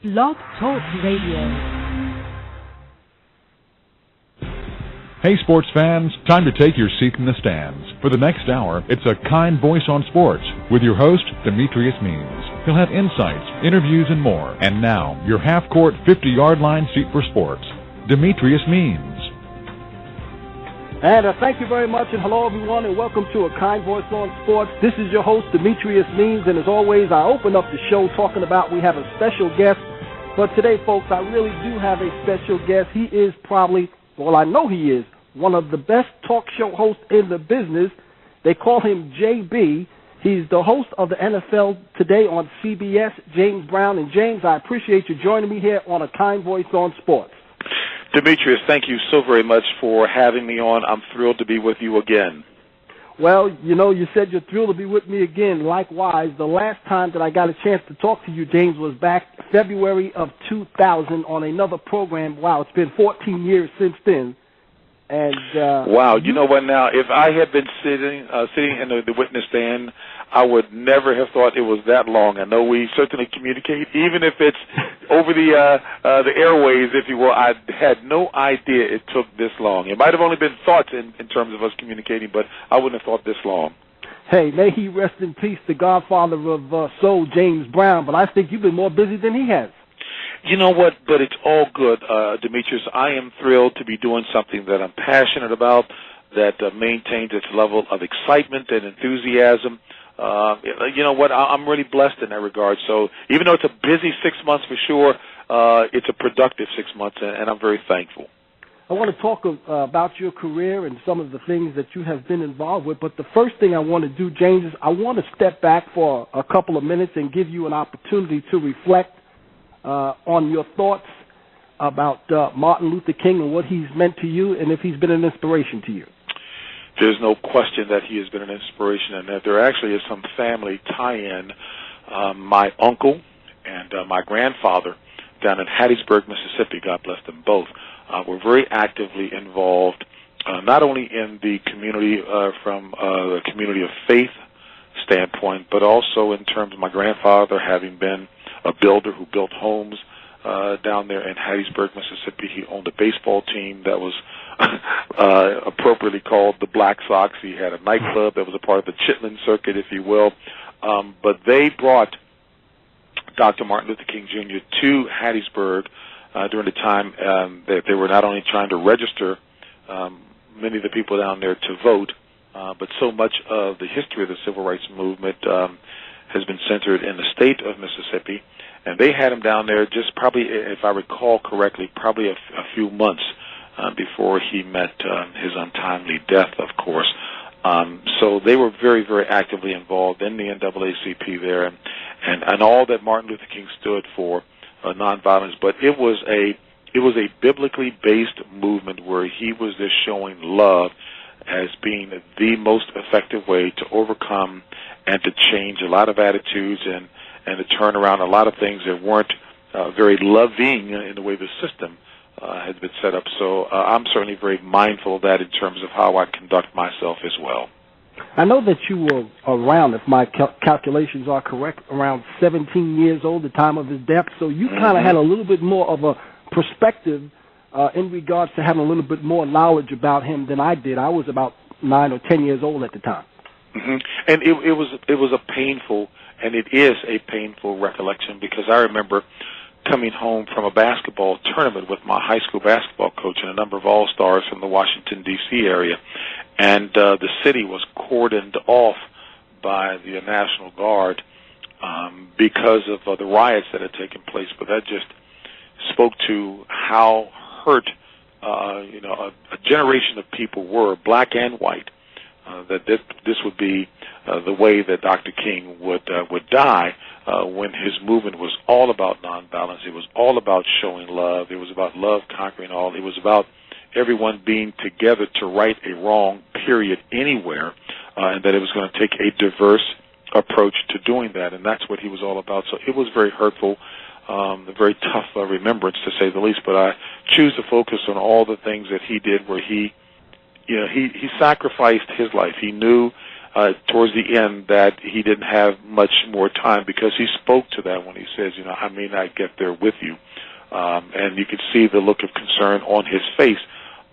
Blog Talk Radio. Hey sports fans, time to take your seat in the stands. For the next hour, it's A Kind Voice on Sports with your host, Demetrius Means. He'll have insights, interviews, and more. And now, your half-court, 50-yard line seat for sports, Demetrius Means. And thank you very much, and hello everyone, and welcome to A Kind Voice on Sports. This is your host, Demetrius Means, and as always, I open up the show talking about we have a special guest. But today, folks, I really do have a special guest. He is probably, well, I know he is, one of the best talk show hosts in the business. They call him JB. He's the host of the NFL Today on CBS, James Brown. And James, I appreciate you joining me here on A Kind Voice on Sports. Demetrius, thank you so very much for having me on. I'm thrilled to be with you again. Well, you know, you said you're thrilled to be with me again. Likewise, the last time that I got a chance to talk to you, James, was back February of 2000 on another program. Wow, it's been 14 years since then. And wow, you know what now? If I had been sitting in the witness stand, I would never have thought it was that long. I know we certainly communicate, even if it's over the airways, if you will. I had no idea it took this long. It might have only been thoughts in terms of us communicating, but I wouldn't have thought this long. Hey, may he rest in peace, the godfather of soul, James Brown, but I think you've been more busy than he has. You know what? But it's all good, Demetrius. I am thrilled to be doing something that I'm passionate about, that maintains its level of excitement and enthusiasm. You know what? I'm really blessed in that regard. So even though it's a busy 6 months for sure, it's a productive 6 months, and I'm very thankful. I want to talk about your career and some of the things that you have been involved with. But the first thing I want to do, James, is I want to step back for a couple of minutes and give you an opportunity to reflect on your thoughts about Martin Luther King and what he's meant to you, and if he's been an inspiration to you. There's no question that he has been an inspiration, and that there actually is some family tie-in. My uncle and my grandfather down in Hattiesburg, Mississippi, God bless them both, were very actively involved, not only in the community from the community of faith standpoint, but also in terms of my grandfather having been a builder who built homes down there in Hattiesburg, Mississippi. He owned a baseball team that was appropriately called the Black Sox. He had a nightclub that was a part of the Chitlin circuit, if you will. But they brought Dr. Martin Luther King Jr. to Hattiesburg during the time that they were not only trying to register many of the people down there to vote, but so much of the history of the civil rights movement has been centered in the state of Mississippi, and they had him down there just probably, if I recall correctly, probably a few months before he met his untimely death, of course. So they were very, very actively involved in the NAACP there, and all that Martin Luther King stood for, nonviolence. But it was a biblically based movement where he was just showing love as being the most effective way to overcome and to change a lot of attitudes and to turn around a lot of things that weren't very loving in the way the system has been set up. So I'm certainly very mindful of that in terms of how I conduct myself as well. I know that you were around, if my calculations are correct, around 17 years old at the time of his death, so you kind of had a little bit more of a perspective in regards to having a little bit more knowledge about him than I did. I was about 9 or 10 years old at the time. Mm-hmm. And it was a painful, and it is a painful recollection, because I remember coming home from a basketball tournament with my high school basketball coach and a number of all-stars from the Washington, D.C. area, and the city was cordoned off by the National Guard because of the riots that had taken place. But that just spoke to how hurt a generation of people were, black and white, that this would be the way that Dr. King would die when his movement was all about nonviolence. It was all about showing love. It was about love conquering all. It was about everyone being together to right a wrong, period, anywhere, and that it was going to take a diverse approach to doing that, and that's what he was all about. So it was very hurtful, a very tough remembrance, to say the least, but I choose to focus on all the things that he did where he sacrificed his life. He knew towards the end that he didn't have much more time, because he spoke to that when he says, I may not get there with you. And you could see the look of concern on his face,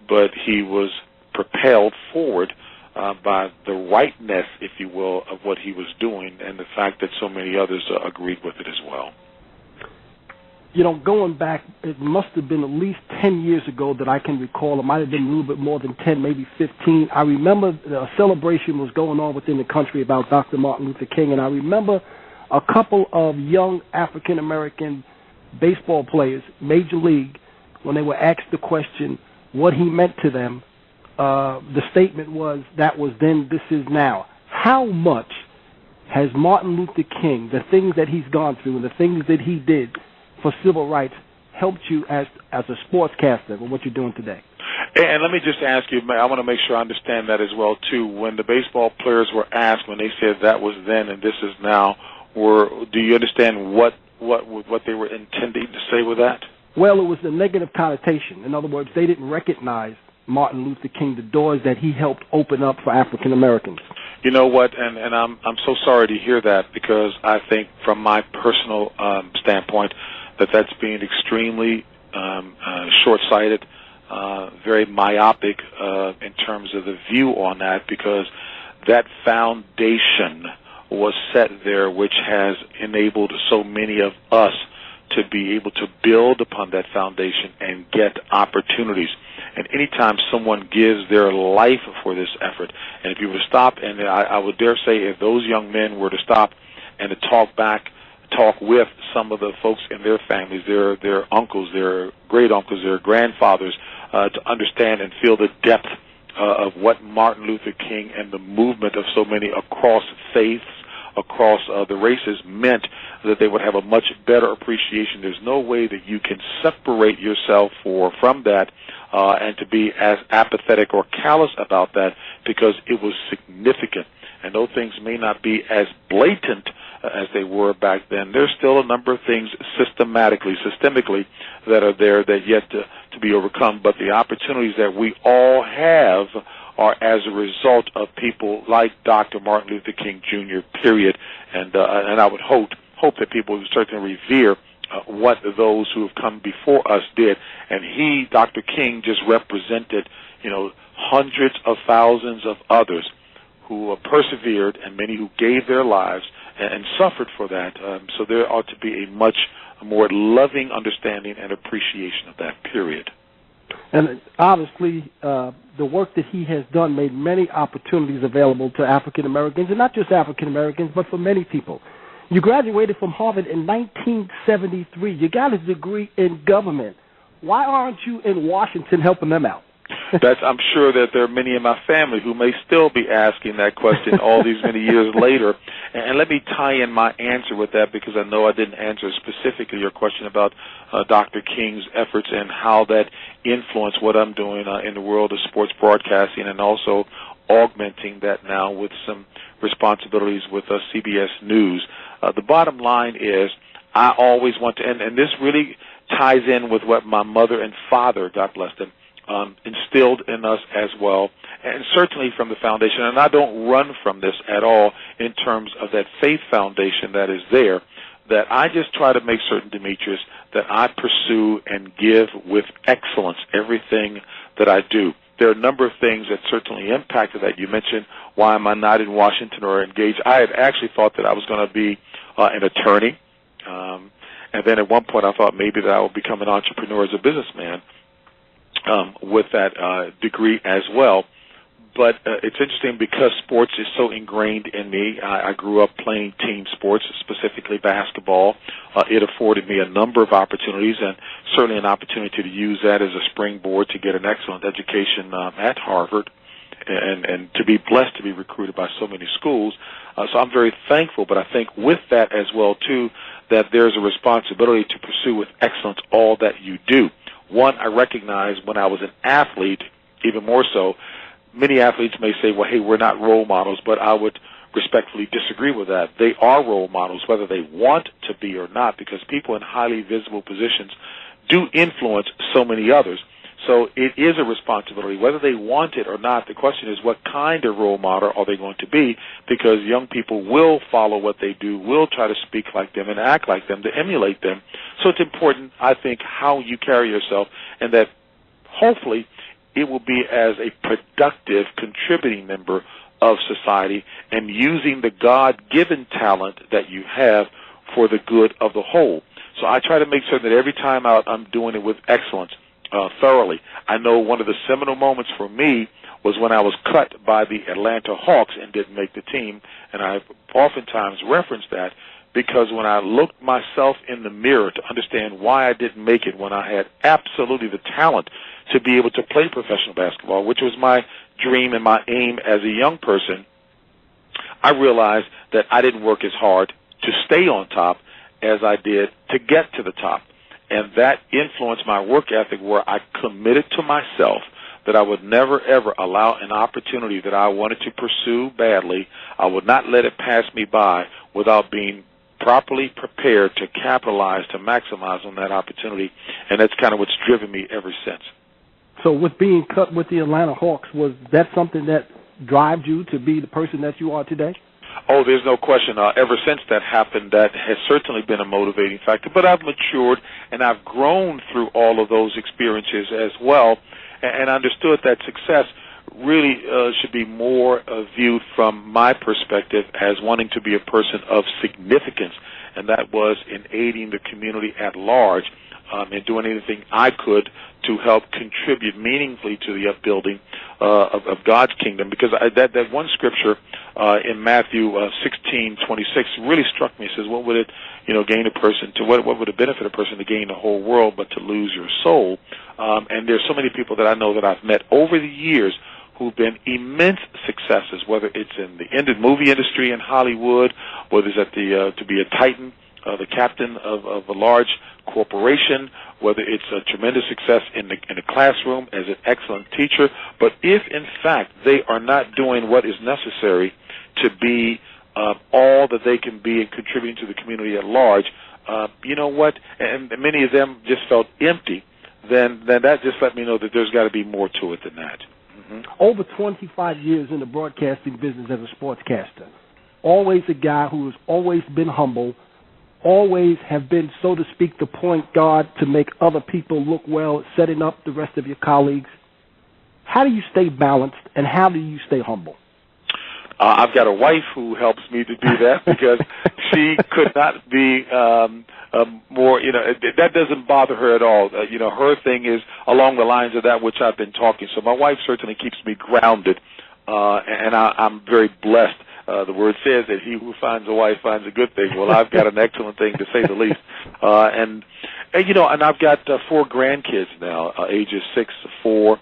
but he was propelled forward by the rightness, if you will, of what he was doing, and the fact that so many others agreed with it as well. Going back, it must have been at least 10 years ago that I can recall. It might have been a little bit more than 10, maybe 15. I remember a celebration was going on within the country about Dr. Martin Luther King, and I remember a couple of young African-American baseball players, Major League, when they were asked the question what he meant to them, the statement was, that was then, this is now. How much has Martin Luther King, the things that he's gone through and the things that he did for civil rights, helped you as a sportscaster with what you're doing today? And let me just ask you, I want to make sure I understand that as well, too. When the baseball players were asked, when they said that was then and this is now, do you understand what they were intending to say with that? Well, it was a negative connotation. In other words, they didn't recognize Martin Luther King, the doors that he helped open up for African Americans. You know what, and I'm so sorry to hear that, because I think from my personal standpoint that's being extremely short-sighted, very myopic in terms of the view on that, because that foundation was set there, which has enabled so many of us to be able to build upon that foundation and get opportunities. And anytime someone gives their life for this effort, and if you were to stop, and I would dare say if those young men were to stop and to talk with some of the folks in their families, their uncles, their great-uncles, their grandfathers, to understand and feel the depth of what Martin Luther King and the movement of so many across faiths, across the races, meant, that they would have a much better appreciation. There's no way that you can separate yourself from that and to be as apathetic or callous about that, because it was significant. And though things may not be as blatant as they were back then, there's still a number of things systemically, that are there that yet to be overcome. But the opportunities that we all have are as a result of people like Dr. Martin Luther King Jr., period. And I would hope that people would certainly revere what those who have come before us did. And he, Dr. King, just represented, hundreds of thousands of others who persevered, and many who gave their lives and suffered for that. So there ought to be a much more loving understanding and appreciation of that, period. And obviously, the work that he has done made many opportunities available to African Americans, and not just African Americans, but for many people. You graduated from Harvard in 1973. You got a degree in government. Why aren't you in Washington helping them out? I'm sure that there are many in my family who may still be asking that question all these many years later. And let me tie in my answer with that, because I know I didn't answer specifically your question about Dr. King's efforts and how that influenced what I'm doing in the world of sports broadcasting, and also augmenting that now with some responsibilities with CBS News. The bottom line is, I always want to, and this really ties in with what my mother and father, God bless them, instilled in us as well, and certainly from the foundation. And I don't run from this at all in terms of that faith foundation that is there, that I just try to make certain, Demetrius, that I pursue and give with excellence everything that I do. There are a number of things that certainly impacted that. You mentioned, why am I not in Washington or engaged? I had actually thought that I was going to be an attorney, and then at one point I thought maybe that I would become an entrepreneur as a businessman, with that degree as well. But it's interesting, because sports is so ingrained in me. I grew up playing team sports, specifically basketball. It afforded me a number of opportunities, and certainly an opportunity to use that as a springboard to get an excellent education at Harvard, and to be blessed to be recruited by so many schools. So I'm very thankful, but I think with that as well, too, that there's a responsibility to pursue with excellence all that you do. One, I recognize when I was an athlete, even more so, many athletes may say, well, hey, we're not role models, but I would respectfully disagree with that. They are role models, whether they want to be or not, because people in highly visible positions do influence so many others. So it is a responsibility. Whether they want it or not, the question is what kind of role model are they going to be, because young people will follow what they do, will try to speak like them and act like them, to emulate them. So it's important, I think, how you carry yourself, and that hopefully it will be as a productive, contributing member of society and using the God-given talent that you have for the good of the whole. So I try to make sure that every time out I'm doing it with excellence, thoroughly. I know one of the seminal moments for me was when I was cut by the Atlanta Hawks and didn't make the team, and I oftentimes reference that because when I looked myself in the mirror to understand why I didn't make it when I had absolutely the talent to be able to play professional basketball, which was my dream and my aim as a young person, I realized that I didn't work as hard to stay on top as I did to get to the top. And that influenced my work ethic, where I committed to myself that I would never, ever allow an opportunity that I wanted to pursue badly. I would not let it pass me by without being properly prepared to capitalize, to maximize on that opportunity. And that's kind of what's driven me ever since. So with being cut with the Atlanta Hawks, was that something that drives you to be the person that you are today? Oh, there's no question. Ever since that happened, that has certainly been a motivating factor. But I've matured and I've grown through all of those experiences as well, and understood that success really should be more viewed from my perspective as wanting to be a person of significance, and that was in aiding the community at large and doing anything I could to help contribute meaningfully to the upbuilding of God's kingdom. Because that one scripture in Matthew 16:26 really struck me. It says, "What would it, gain a person to what would it benefit a person to gain the whole world but to lose your soul?" And there's so many people that I know that I've met over the years who've been immense successes, whether it's in the movie industry in Hollywood, whether it's at to be a titan, the captain of a large corporation, whether it's a tremendous success in the classroom as an excellent teacher. But if, in fact, they are not doing what is necessary to be all that they can be and contributing to the community at large, you know what, and many of them just felt empty, then that just let me know that there's got to be more to it than that. Mm-hmm. Over 25 years in the broadcasting business as a sportscaster, always a guy who has always been humble, always have been, so to speak, the point guard to make other people look well, setting up the rest of your colleagues. How do you stay balanced, and how do you stay humble? I've got a wife who helps me to do that, because she could not be more, that doesn't bother her at all. Her thing is along the lines of that which I've been talking. So my wife certainly keeps me grounded, and I'm very blessed. The word says that he who finds a wife finds a good thing. Well, I've got an excellent thing, to say the least. And I've got 4 grandkids now, ages 6, 4,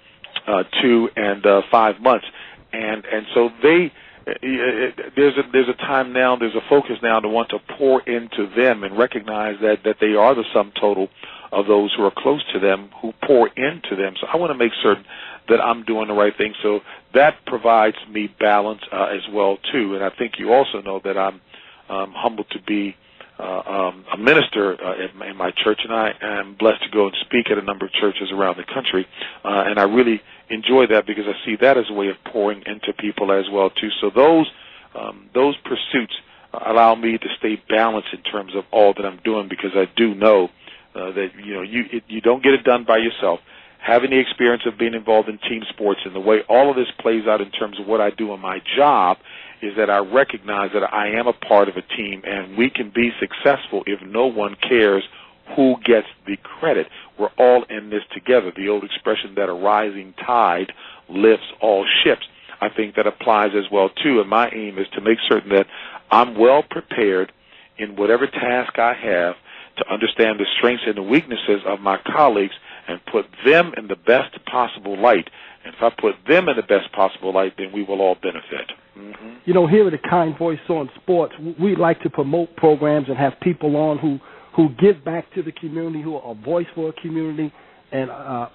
2, and 5 months. And so there's a time now, there's a focus now to want to pour into them and recognize that they are the sum total of those who are close to them, who pour into them. So I want to make certain that I'm doing the right thing. So that provides me balance as well, too. And I think you also know that I'm humbled to be a minister in my church, and I am blessed to go and speak at a number of churches around the country. And I really enjoy that, because I see that as a way of pouring into people as well, too. So those pursuits allow me to stay balanced in terms of all that I'm doing, because I do know that you don't get it done by yourself. Having the experience of being involved in team sports and the way all of this plays out in terms of what I do in my job is that I recognize that I am a part of a team, and we can be successful if no one cares who gets the credit. We're all in this together. The old expression that a rising tide lifts all ships, I think that applies as well, too. And my aim is to make certain that I'm well prepared in whatever task I have to understand the strengths and the weaknesses of my colleagues and put them in the best possible light. And if I put them in the best possible light, then we will all benefit. Mm-hmm. Here at the Kind Voice on Sports, we like to promote programs and have people on who give back to the community, who are a voice for a community, and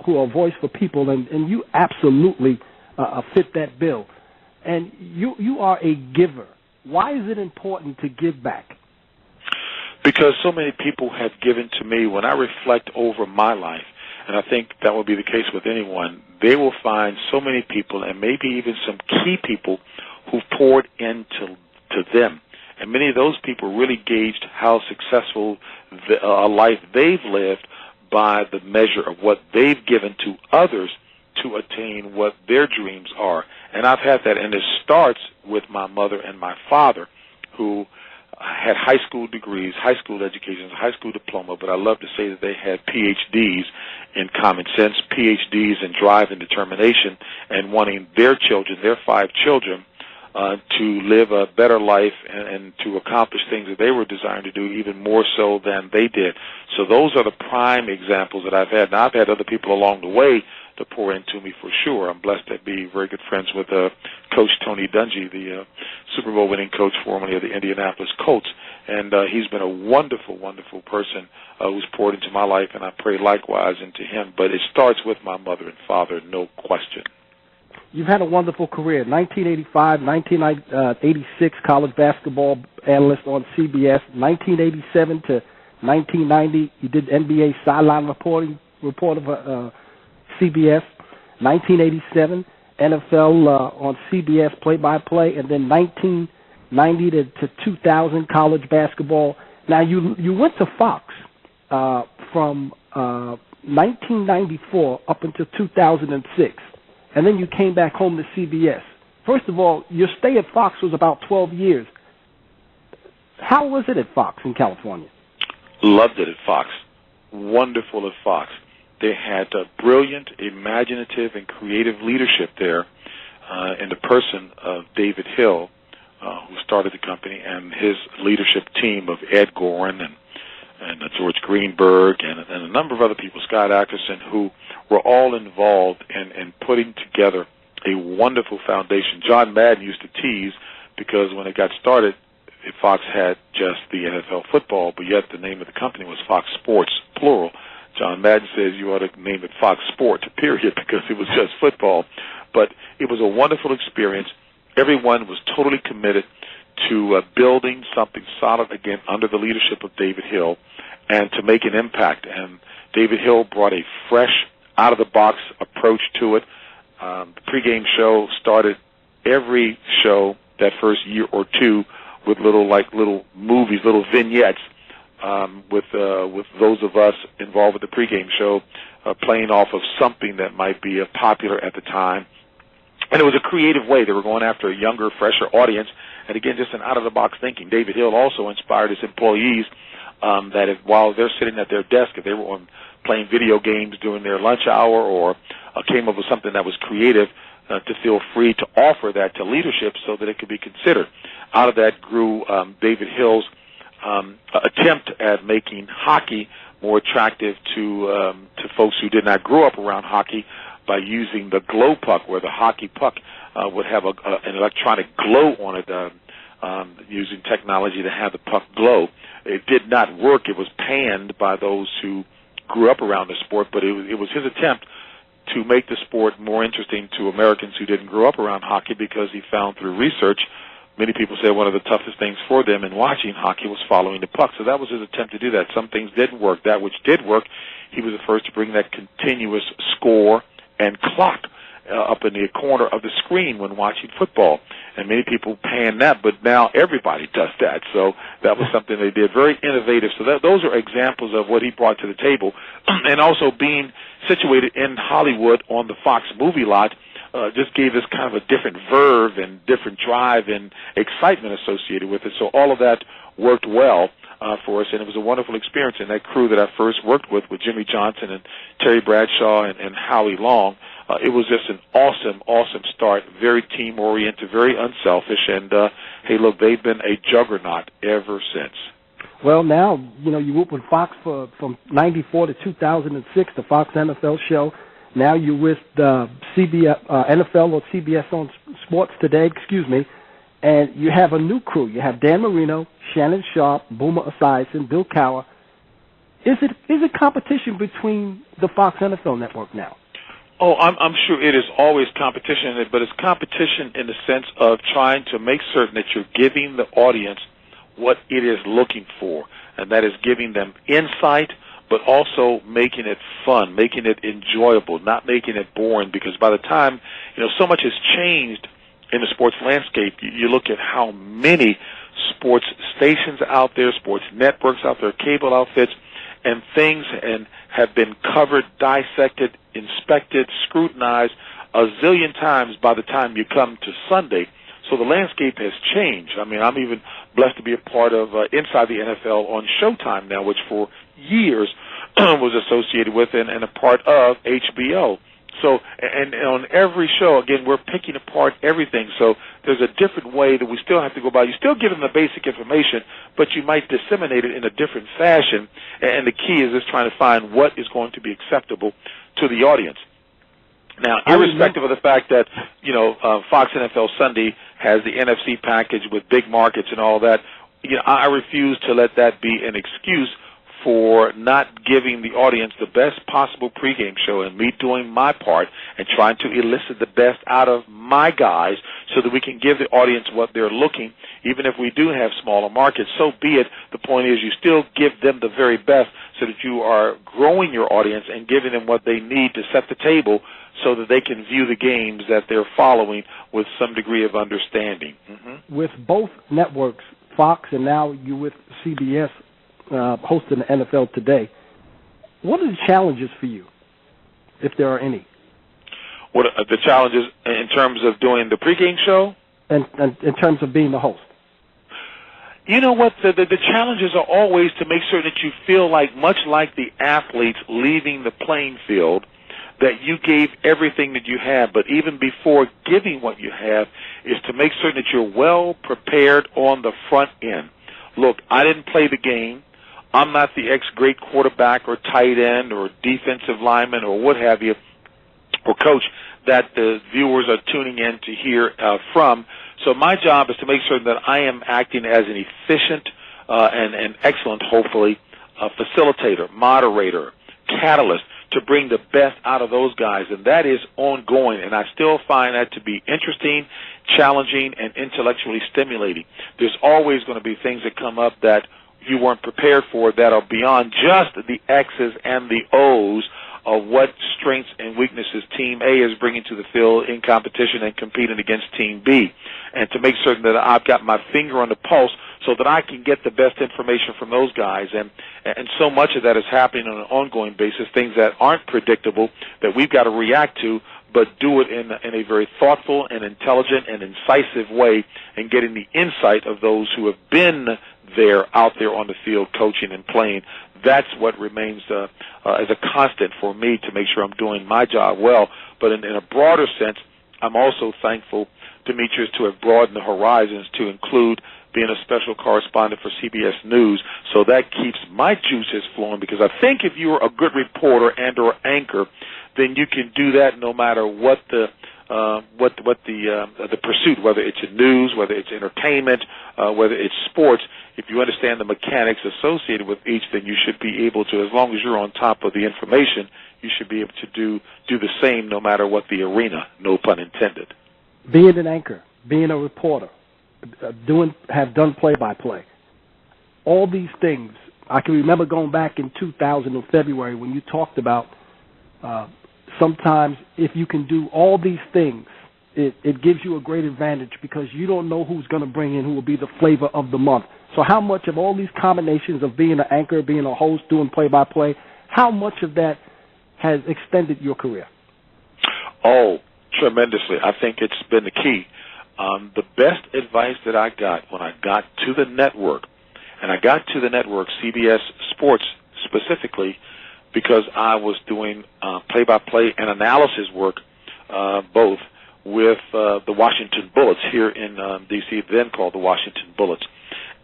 who are a voice for people. And you absolutely fit that bill. And you are a giver. Why is it important to give back? Because so many people have given to me. When I reflect over my life, and I think that will be the case with anyone, they will find so many people, and maybe even some key people, who poured into them. And many of those people really gauged how successful a life they've lived by the measure of what they've given to others to attain what their dreams are. And I've had that, and it starts with my mother and my father, who had high school degrees, high school educations, high school diploma, but I love to say that they had PhDs in common sense, PhDs in drive and determination, and wanting their children, their 5 children, to live a better life and to accomplish things that they were designed to do even more so than they did. So those are the prime examples that I've had. Now, I've had other people along the way to pour into me for sure. I'm blessed to be very good friends with Coach Tony Dungy, the Super Bowl winning coach formerly of the Indianapolis Colts. And he's been a wonderful, wonderful person who's poured into my life, and I pray likewise into him. But it starts with my mother and father, no question. You've had a wonderful career. 1985, 1986, college basketball analyst on CBS. 1987 to 1990, you did NBA sideline reporter for CBS. 1987, NFL on CBS play-by-play, and then 1990 to 2000, college basketball. Now, you went to Fox from 1994 up until 2006. And then you came back home to CBS. First of all, your stay at Fox was about 12 years. How was it at Fox in California? Loved it at Fox. Wonderful at Fox. They had brilliant, imaginative, and creative leadership there in the person of David Hill, who started the company, and his leadership team of Ed Gorin and George Greenberg and a number of other people, Scott Ackerson, who were all involved in putting together a wonderful foundation. John Madden used to tease because when it got started, Fox had just the NFL football, but yet the name of the company was Fox Sports, plural. John Madden says you ought to name it Fox Sports, period, because it was just football. But it was a wonderful experience. Everyone was totally committed to building something solid, again, under the leadership of David Hill, and to make an impact. And David Hill brought a fresh, out-of-the-box approach to it. The pregame show started every show that first year or two with little movies, little vignettes, with those of us involved with the pregame show playing off of something that might be popular at the time. And it was a creative way. They were going after a younger, fresher audience. And again, just an out-of-the-box thinking. David Hill also inspired his employees that while they're sitting at their desk, if they were playing video games during their lunch hour or came up with something that was creative, to feel free to offer that to leadership so that it could be considered. Out of that grew David Hill's attempt at making hockey more attractive to folks who did not grow up around hockey by using the glow puck, where the hockey puck would have an electronic glow on it, using technology to have the puck glow. It did not work. It was panned by those who grew up around the sport, but it was his attempt to make the sport more interesting to Americans who didn't grow up around hockey, because he found through research, many people say one of the toughest things for them in watching hockey was following the puck. So that was his attempt to do that. Some things didn't work. That which did work, he was the first to bring that continuous score and clock up in the corner of the screen when watching football. And many people pan that, but now everybody does that. So that was something they did, very innovative. So those are examples of what he brought to the table. And also being situated in Hollywood on the Fox movie lot just gave us kind of a different verve and different drive and excitement associated with it. So all of that worked well for us, and it was a wonderful experience. And that crew that I first worked with Jimmy Johnson and Terry Bradshaw and Howie Long, it was just an awesome, awesome start, very team-oriented, very unselfish, and, hey, look, they've been a juggernaut ever since. Well, now, you worked with Fox from 94 to 2006, the Fox NFL show. Now you're with CBS, NFL or CBS on Sports Today, and you have a new crew. You have Dan Marino, Shannon Sharp, Boomer Esiason, Bill Cowher. Is it competition between the Fox NFL network now? Oh, I'm sure it is always competition, but it's competition in the sense of trying to make certain that you're giving the audience what it is looking for, and that is giving them insight, but also making it fun, making it enjoyable, not making it boring, because by the time, so much has changed in the sports landscape. You look at how many sports stations out there, sports networks out there, cable outfits, and things have been covered, dissected, inspected, scrutinized a zillion times by the time you come to Sunday. So the landscape has changed. I mean, I'm even blessed to be a part of Inside the NFL on Showtime now, which for years was associated with and a part of HBO. So, and on every show, again, we're picking apart everything. So there's a different way that we still have to go by. You still give them the basic information, but you might disseminate it in a different fashion. And the key is just trying to find what is going to be acceptable to the audience. Now, irrespective of the fact that, Fox NFL Sunday has the NFC package with big markets and all that, I refuse to let that be an excuse for not giving the audience the best possible pregame show, and me doing my part and trying to elicit the best out of my guys so that we can give the audience what they're looking. Even if we do have smaller markets, so be it. The point is you still give them the very best so that you are growing your audience and giving them what they need to set the table so that they can view the games that they're following with some degree of understanding. Mm-hmm. With both networks, Fox and now you with CBS, hosting the NFL Today, what are the challenges for you, if there are any? What are the challenges in terms of doing the pregame show? And in terms of being the host? You know what? The challenges are always to make sure that you feel like, much like the athletes leaving the playing field, that you gave everything that you have. But even before giving what you have is to make certain that you're well prepared on the front end. Look, I didn't play the game. I'm not the ex-great quarterback or tight end or defensive lineman or what have you, or coach that the viewers are tuning in to hear from. So my job is to make sure that I am acting as an efficient and excellent, hopefully, facilitator, moderator, catalyst to bring the best out of those guys, and that is ongoing, and I still find that to be interesting, challenging, and intellectually stimulating. There's always going to be things that come up that you weren't prepared for that are beyond just the X's and the O's of what strengths and weaknesses Team A is bringing to the field in competition and competing against Team B, and to make certain that I've got my finger on the pulse so that I can get the best information from those guys. And so much of that is happening on an ongoing basis, things that aren't predictable that we've got to react to, but do it in a very thoughtful and intelligent and incisive way, and getting the insight of those who have been out there on the field coaching and playing. That's what remains as a constant for me to make sure I'm doing my job well. But in a broader sense, I'm also thankful, Demetrius, to have broadened the horizons to include being a special correspondent for CBS News. So that keeps my juices flowing, because I think if you're a good reporter and or anchor, then you can do that no matter what the pursuit, whether it's in news, whether it's entertainment, whether it's sports. If you understand the mechanics associated with each, then you should be able to, as long as you're on top of the information, you should be able to do the same no matter what the arena, no pun intended. Being an anchor, being a reporter, have done play-by-play. All these things, I can remember going back in 2000 in February when you talked about sometimes if you can do all these things, it gives you a great advantage because you don't know who's going to bring in who will be the flavor of the month. So how much of all these combinations of being an anchor, being a host, doing play-by-play, how much of that has extended your career? Oh, tremendously. I think it's been the key. The best advice that I got when I got to the network, and I got to the network, CBS Sports specifically, because I was doing play-by-play and analysis work, both with the Washington Bullets here in D.C., then called the Washington Bullets.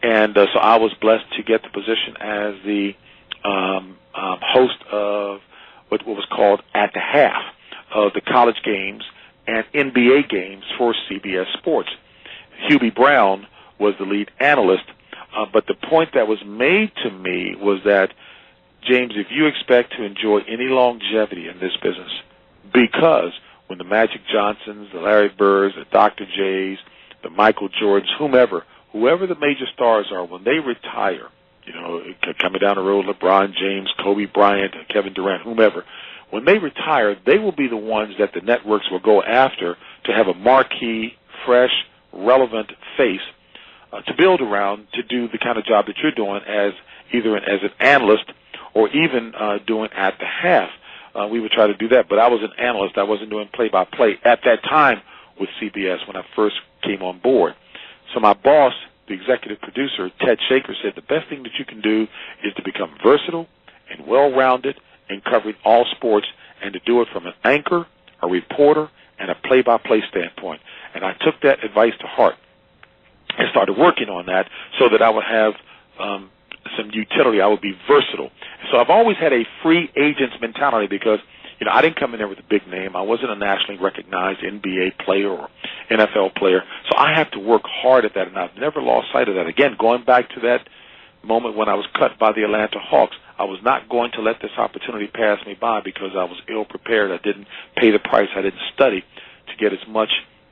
And so I was blessed to get the position as the host of what was called At the Half of the college games and NBA games for CBS Sports. Hubie Brown was the lead analyst, but the point that was made to me was that, James, if you expect to enjoy any longevity in this business, because when the Magic Johnsons, the Larry Birds, the Dr. J's, the Michael Jordans, whoever the major stars are, when they retire, coming down the road, LeBron James, Kobe Bryant, Kevin Durant, whomever, when they retire, they will be the ones that the networks will go after to have a marquee, fresh, relevant face to build around to do the kind of job that you're doing as either as an analyst or even doing at the half. We would try to do that, but I was an analyst. I wasn't doing play-by-play at that time with CBS when I first came on board. So my boss, the executive producer, Ted Shaker, said the best thing that you can do is to become versatile and well-rounded in covering all sports and to do it from an anchor, a reporter, and a play-by-play standpoint. And I took that advice to heart and started working on that so that I would have some utility. I would be versatile. So I've always had a free agent's mentality because, I didn't come in there with a big name. I wasn't a nationally recognized NBA player or NFL player. So I have to work hard at that, and I've never lost sight of that. Again, going back to that moment when I was cut by the Atlanta Hawks, I was not going to let this opportunity pass me by because I was ill-prepared. I didn't pay the price. I didn't study to get as much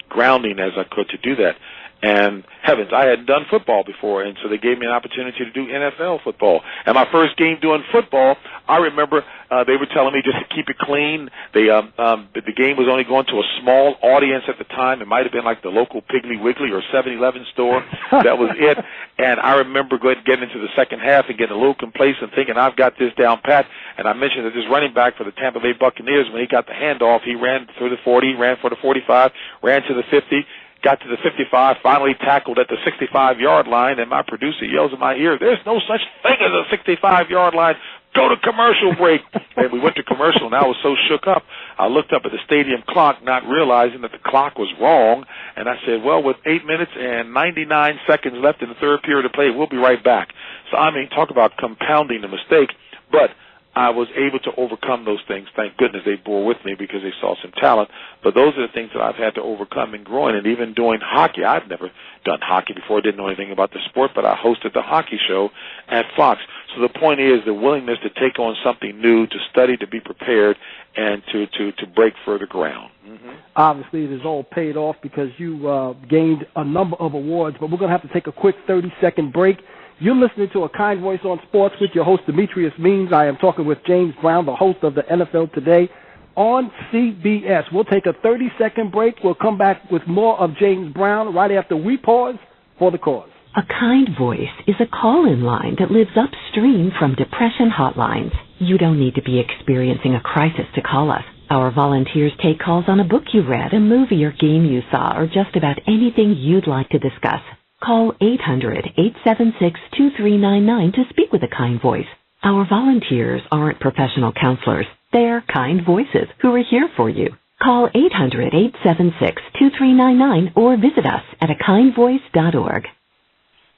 grounding as I could to do that. And heavens, I hadn't done football before, and so they gave me an opportunity to do NFL football. And my first game doing football, I remember they were telling me just to keep it clean. The game was only going to a small audience at the time. It might have been like the local Piggly Wiggly or 7-Eleven store. That was it. And I remember getting into the second half and getting a little complacent, thinking I've got this down pat. And I mentioned that this running back for the Tampa Bay Buccaneers, when he got the handoff, he ran through the 40, ran for the 45, ran to the 50. Got to the 55, finally tackled at the 65-yard line, and my producer yells in my ear, "There's no such thing as a 65-yard line. Go to commercial break." And we went to commercial, and I was so shook up, I looked up at the stadium clock, not realizing that the clock was wrong, and I said, well, with 8 minutes and 99 seconds left in the third period of play, we'll be right back. So, talk about compounding the mistake, but I was able to overcome those things. Thank goodness they bore with me because they saw some talent. But those are the things that I've had to overcome in growing. And even doing hockey, I've never done hockey before. Didn't know anything about the sport, but I hosted the hockey show at Fox. So the point is the willingness to take on something new, to study, to be prepared, and to break further ground. Mm-hmm. Obviously, it has all paid off because you gained a number of awards. But we're going to have to take a quick 30-second break. You're listening to A Kind Voice on Sports with your host, Demetrius Means. I am talking with James Brown, the host of the NFL Today on CBS. We'll take a 30-second break. We'll come back with more of James Brown right after we pause for the cause. A Kind Voice is a call-in line that lives upstream from depression hotlines. You don't need to be experiencing a crisis to call us. Our volunteers take calls on a book you read, a movie or game you saw, or just about anything you'd like to discuss. Call 800-876-2399 to speak with a Kind Voice. Our volunteers aren't professional counselors. They're kind voices who are here for you. Call 800-876-2399 or visit us at akindvoice.org.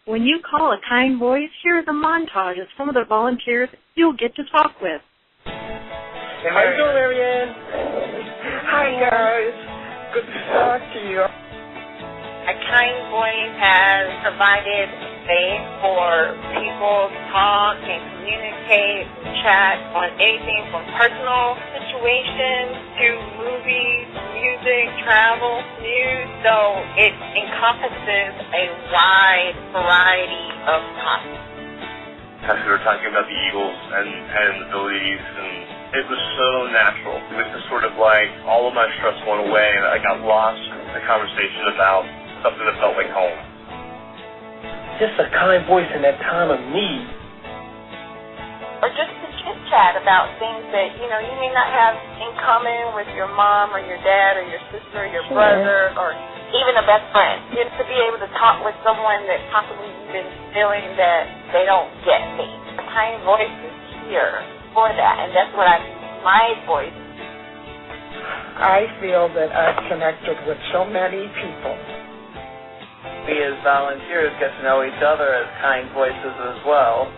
When you call A Kind Voice, here is a montage of some of the volunteers you'll get to talk with. Hey, how you doing, Marianne? Hi, guys. Good to talk to you. A Kind Voice has provided space for people to talk and communicate, chat on anything from personal situations to movies, music, travel, news. So it encompasses a wide variety of topics. As we were talking about the Eagles and abilities, and it was so natural. It was just sort of like all of my stress went away, and I got lost in the conversation about something that felt like home. Just a kind voice in that time of need. Or just to chit-chat about things that, you may not have in common with your mom or your dad or your sister or your brother or even a best friend. Just to be able to talk with someone that possibly you've been feeling that they don't get me. A kind voice is here for that, and that's what my voice. I feel that I've connected with so many people. We as volunteers get to know each other as kind voices as well.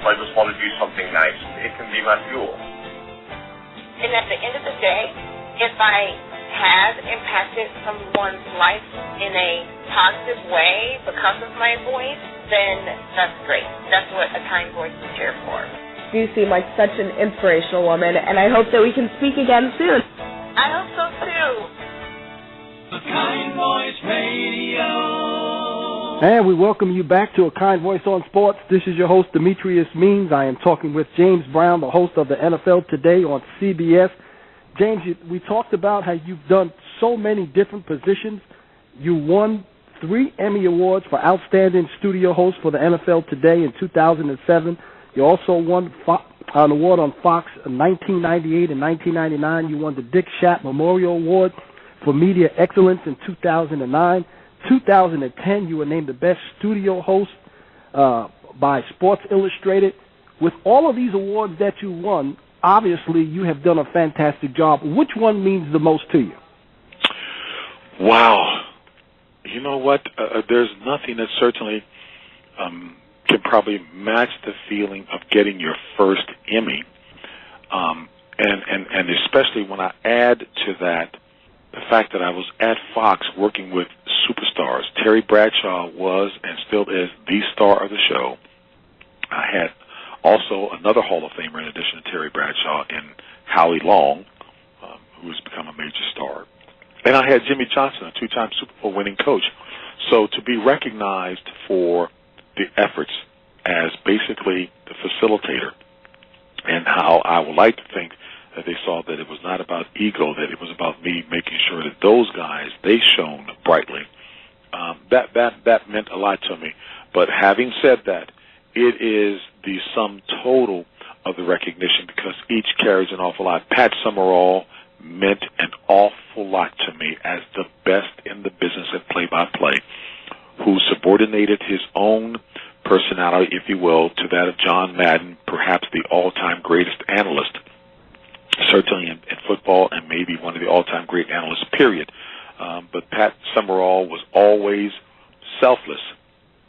I just want to do something nice. It can be my fuel. And at the end of the day, if I have impacted someone's life in a positive way because of my voice, then that's great. That's what a kind voice is here for. You seem like such an inspirational woman, and I hope that we can speak again soon. I hope so, too. A Kind Voice Radio. And we welcome you back to A Kind Voice on Sports. This is your host, Demetrius Means. I am talking with James Brown, the host of the NFL Today on CBS. James, we talked about how you've done so many different positions. You won 3 Emmy Awards for Outstanding Studio Host for the NFL Today in 2007. You also won an award on Fox in 1998 and 1999. You won the Dick Schaap Memorial Award for Media Excellence in 2009. 2010, you were named the best studio host by Sports Illustrated. With all of these awards that you won, obviously you have done a fantastic job. Which one means the most to you? Wow. You know what? There's nothing that certainly can probably match the feeling of getting your first Emmy. And especially when I add to that the fact that I was at Fox working with superstars. Terry Bradshaw was and still is the star of the show. I had also another Hall of Famer in addition to Terry Bradshaw in Howie Long, who has become a major star. And I had Jimmy Johnson, a 2-time Super Bowl winning coach. So to be recognized for the efforts as basically the facilitator and how I would like to think that they saw that it was not about ego, that it was about me making sure that those guys, they shone brightly. That meant a lot to me. But having said that, it is the sum total of the recognition because each carries an awful lot. Pat Summerall meant an awful lot to me as the best in the business at play-by-play, who subordinated his own personality, if you will, to that of John Madden, perhaps the all-time greatest analyst, certainly in football and maybe one of the all-time great analysts, period. But Pat Summerall was always selfless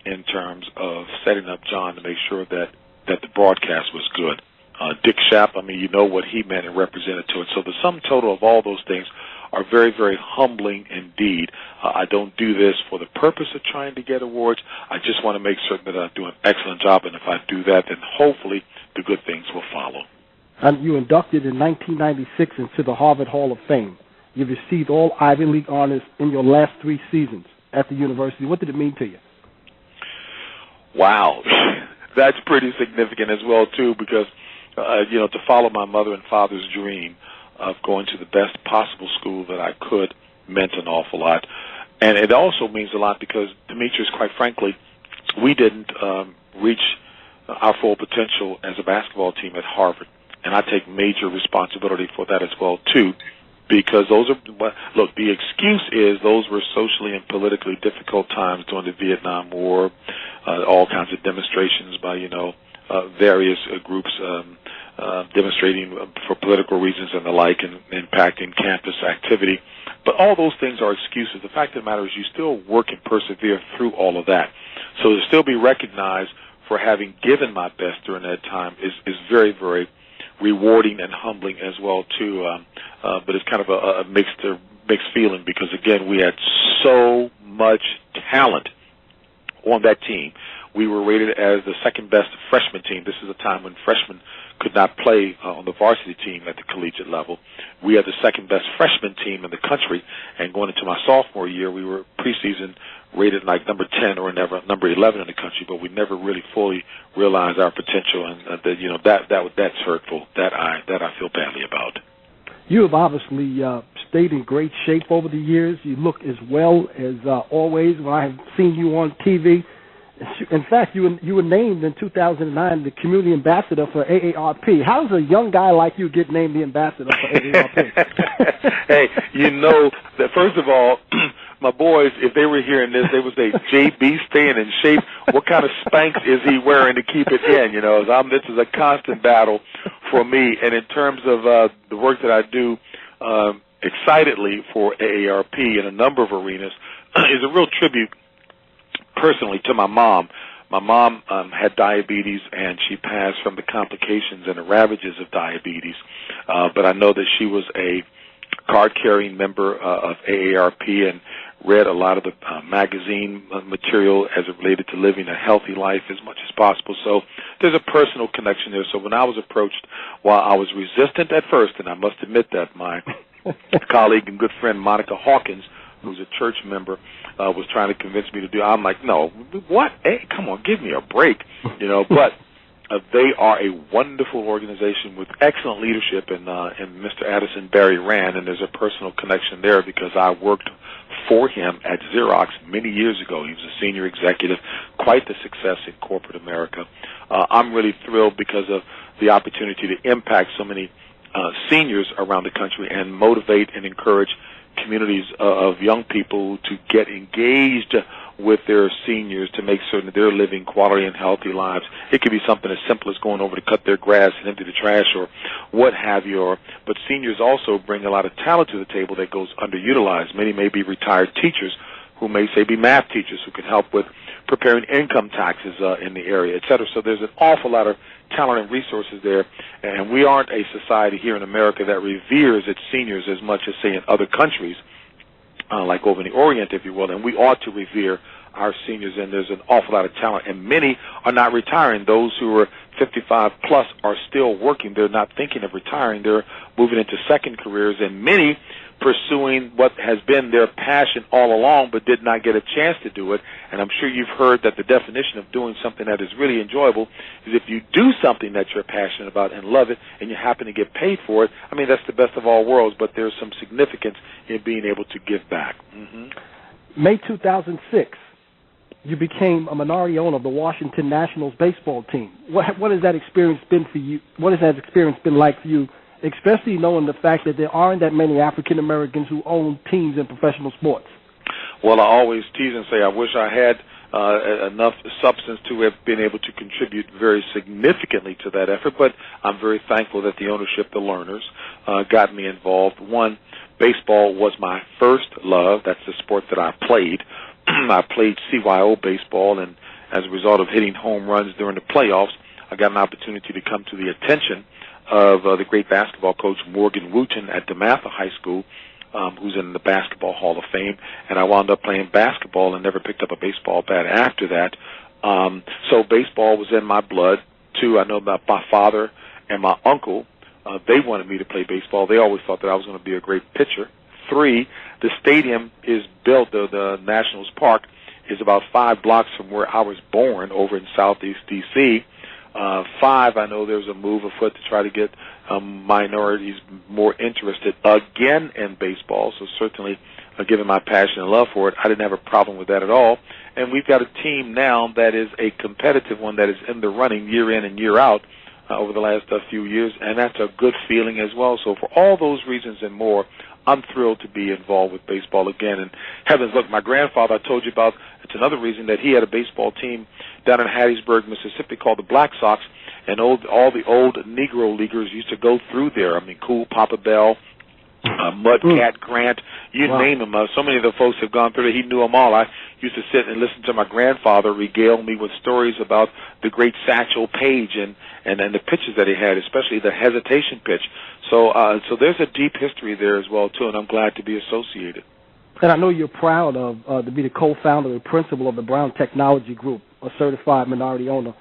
in terms of setting up John to make sure that the broadcast was good. Dick Schaap, I mean, you know what he meant and represented to it. So the sum total of all those things are very, very humbling indeed. I don't do this for the purpose of trying to get awards. I just want to make certain that I do an excellent job, and if I do that, then hopefully the good things will follow. And you inducted in 1996 into the Harvard Hall of Fame. You've received all Ivy League honors in your last 3 seasons at the university. What did it mean to you? Wow. That's pretty significant as well, too, because, to follow my mother and father's dream of going to the best possible school that I could meant an awful lot. And it also means a lot because, Demetrius, quite frankly, we didn't reach our full potential as a basketball team at Harvard. And I take major responsibility for that as well, too, because the excuse is those were socially and politically difficult times during the Vietnam War, all kinds of demonstrations by, various groups demonstrating for political reasons and the like and impacting campus activity. But all those things are excuses. The fact of the matter is you still work and persevere through all of that. So to still be recognized for having given my best during that time is very, very rewarding and humbling as well, too. But it's kind of a mixed feeling because, again, we had so much talent on that team. We were rated as the second-best freshman team. This is a time when freshmen could not play on the varsity team at the collegiate level. We had the second-best freshman team in the country, and going into my sophomore year, we were preseason rated like number 10 or number 11 in the country, but we never really fully realized our potential, and that's hurtful. That I feel badly about. You have obviously stayed in great shape over the years. You look as well as always when I have seen you on TV. In fact, you were named in 2009 the community ambassador for AARP. How does a young guy like you get named the ambassador for AARP? Hey, that first of all, my boys, if they were hearing this, they would say, JB staying in shape. What kind of Spanx is he wearing to keep it in? This is a constant battle for me. And in terms of the work that I do excitedly for AARP in a number of arenas, is a real tribute personally to my mom. My mom had diabetes, and she passed from the complications and the ravages of diabetes. But I know that she was a card-carrying member of AARP and read a lot of the magazine material as it related to living a healthy life as much as possible. So there's a personal connection there. So when I was approached, while I was resistant at first, and I must admit that my colleague and good friend Monica Hawkins, who's a church member, was trying to convince me to do. I'm like, no, what? Hey, come on, give me a break, But they are a wonderful organization with excellent leadership, and Mr. Addison Barry Rand, and there's a personal connection there because I worked for him at Xerox many years ago. He was a senior executive, quite the success in corporate America. I'm really thrilled because of the opportunity to impact so many seniors around the country and motivate and encourage communities of young people to get engaged with their seniors to make certain that they're living quality and healthy lives. It could be something as simple as going over to cut their grass and empty the trash or what have you. But seniors also bring a lot of talent to the table that goes underutilized. Many may be retired teachers who may, say, be math teachers who can help with preparing income taxes in the area, et cetera. So there's an awful lot of talent and resources there, and we aren't a society here in America that reveres its seniors as much as, say, in other countries, like over in the Orient, if you will, and we ought to revere our seniors, and there's an awful lot of talent, and many are not retiring. Those who are 55 plus are still working. They're not thinking of retiring. They're moving into second careers, and many pursuing what has been their passion all along but did not get a chance to do it. And I'm sure you've heard that the definition of doing something that is really enjoyable is if you do something that you're passionate about and love it and you happen to get paid for it. I mean, that's the best of all worlds, but there's some significance in being able to give back. May 2006, you became a minority owner of the Washington Nationals baseball team. What has that experience been for you? What has that experience been like for you, especially knowing the fact that there aren't that many African Americans who own teams in professional sports? Well, I always tease and say I wish I had enough substance to have been able to contribute very significantly to that effort, but I'm very thankful that the ownership, the learners, got me involved. One, baseball was my first love. That's the sport that I played. I played CYO baseball, and as a result of hitting home runs during the playoffs, I got an opportunity to come to the attention of the great basketball coach Morgan Wootten at Dematha High School, who's in the Basketball Hall of Fame, and I wound up playing basketball and never picked up a baseball bat after that. So baseball was in my blood. Two, I know about my father and my uncle. They wanted me to play baseball. They always thought that I was going to be a great pitcher. Three, the stadium is built, the Nationals Park is about 5 blocks from where I was born over in Southeast D.C. 5, I know there's a move afoot to try to get minorities more interested again in baseball, so certainly given my passion and love for it, I didn't have a problem with that at all. And we've got a team now that is a competitive one that is in the running year in and year out over the last few years, and that's a good feeling as well. So for all those reasons and more, I'm thrilled to be involved with baseball again. And heavens, look, my grandfather, I told you about, it's another reason that he had a baseball team down in Hattiesburg, Mississippi called the Black Sox, and all the old Negro leaguers used to go through there. I mean, Cool Papa Bell, Mudcat Grant, you name them. So many of the folks have gone through it. He knew them all. I used to sit and listen to my grandfather regale me with stories about the great Satchel Paige and the pitches that he had, especially the hesitation pitch. So there's a deep history there as well, too, and I'm glad to be associated. And I know you're proud of to be the co-founder and principal of the Brown Technology Group, a certified minority owner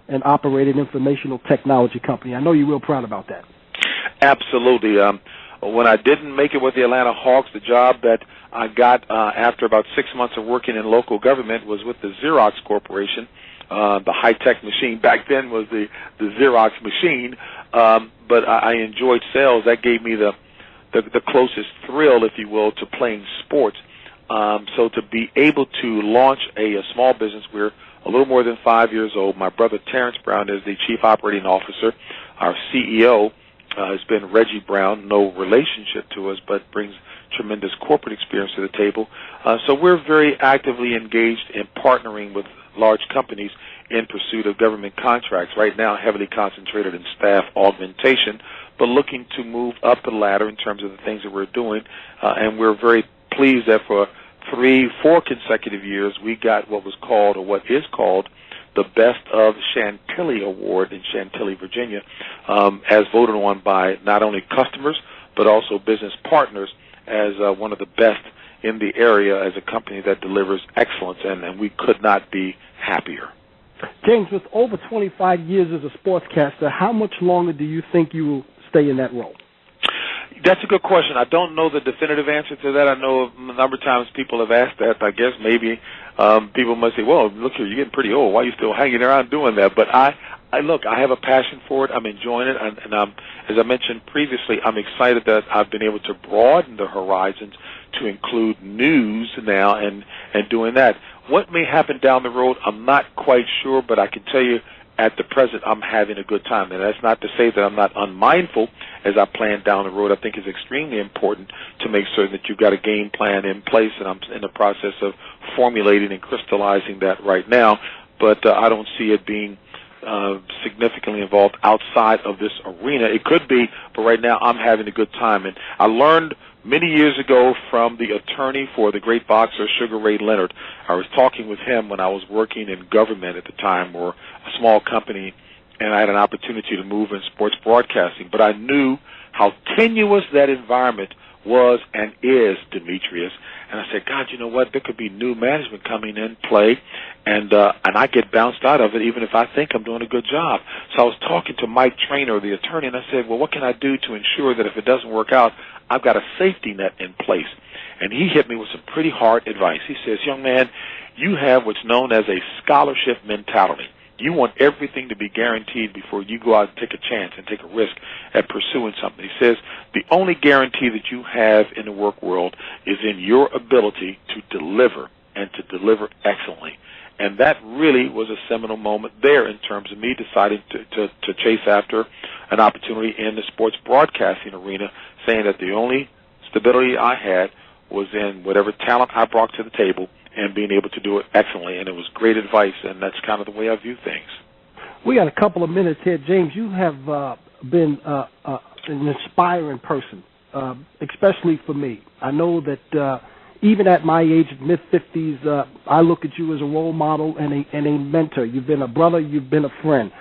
and operated informational technology company. I know you're real proud about that. Absolutely. When I didn't make it with the Atlanta Hawks, the job that I got after about 6 months of working in local government was with the Xerox Corporation. The high-tech machine back then was the Xerox machine, but I enjoyed sales. That gave me the closest thrill, if you will, to playing sports. So to be able to launch a small business, we're a little more than 5 years old. My brother Terrence Brown is the chief operating officer. Our CEO has been Reggie Brown, no relationship to us, but brings tremendous corporate experience to the table. So we're very actively engaged in partnering with large companies in pursuit of government contracts. Right now, heavily concentrated in staff augmentation, but looking to move up the ladder in terms of the things that we're doing. And we're very pleased that for 3-4 consecutive years, we got what was called, or what is called, the Best of Chantilly Award in Chantilly, Virginia, as voted on by not only customers, but also business partners as one of the best in the area as a company that delivers excellence, and we could not be happier. James, with over 25 years as a sportscaster, how much longer do you think you will stay in that role? That's a good question. I don't know the definitive answer to that. I know a number of times people have asked that. I guess maybe people must say, well, look here, you're getting pretty old. Why are you still hanging around doing that? But I have a passion for it. I'm enjoying it. And as I mentioned previously, I'm excited that I've been able to broaden the horizons to include news now and doing that. What may happen down the road, I'm not quite sure, but I can tell you at the present I'm having a good time. And that's not to say that I'm not unmindful as I plan down the road. I think it's extremely important to make certain that you've got a game plan in place, and I'm in the process of formulating and crystallizing that right now. But I don't see it being significantly involved outside of this arena. It could be, but right now I'm having a good time. And I learned many years ago from the attorney for the great boxer Sugar Ray Leonard. I was talking with him when I was working in government at the time, or a small company, and I had an opportunity to move in sports broadcasting. But I knew how tenuous that environment was and is, Demetrius. And I said, God, you know what? There could be new management coming in play, and I get bounced out of it even if I think I'm doing a good job. So I was talking to Mike Traynor, the attorney, and I said, well, what can I do to ensure that if it doesn't work out, I've got a safety net in place? And he hit me with some pretty hard advice. He says, young man, you have what's known as a scholarship mentality. You want everything to be guaranteed before you go out and take a chance and take a risk at pursuing something. He says the only guarantee that you have in the work world is in your ability to deliver, and to deliver excellently. And that really was a seminal moment there in terms of me deciding to chase after an opportunity in the sports broadcasting arena, saying that the only stability I had was in whatever talent I brought to the table and being able to do it excellently. And it was great advice, and that's kind of the way I view things. We got a couple of minutes here. James, you have been an inspiring person, especially for me. I know that even at my age, mid-50s, I look at you as a role model and a mentor. You've been a brother. You've been a friend.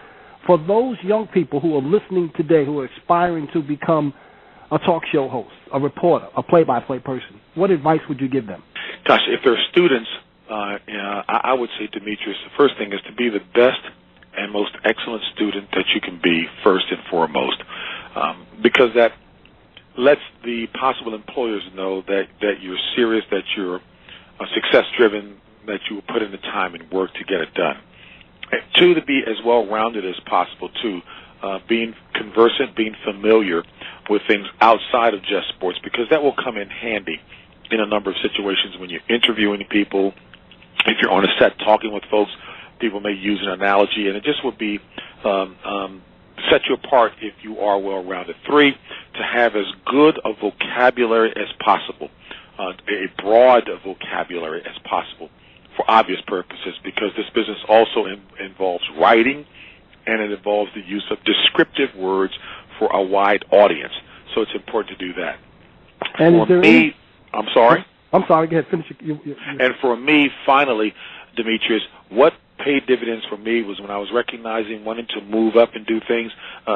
For those young people who are listening today, who are aspiring to become a talk show host, a reporter, a play-by-play person, what advice would you give them? Gosh, if they're students, I would say, Demetrius, the first thing is to be the best and most excellent student that you can be, first and foremost, because that lets the possible employers know that you're serious, that you're success-driven, that you will put in the time and work to get it done. And two, to be as well-rounded as possible, too, being conversant, being familiar with things outside of just sports, because that will come in handy in a number of situations when you're interviewing people. If you're on a set talking with folks, people may use an analogy, and it just would be set you apart if you are well-rounded. Three, to have as good a vocabulary as possible, a broad vocabulary as possible for obvious purposes, because this business also involves writing, and it involves the use of descriptive words for a wide audience. So it's important to do that. And is there any... I'm sorry? I'm sorry. Go ahead. Finish. And for me, finally, Demetrius, what paid dividends for me was when I was recognizing, wanting to move up and do things.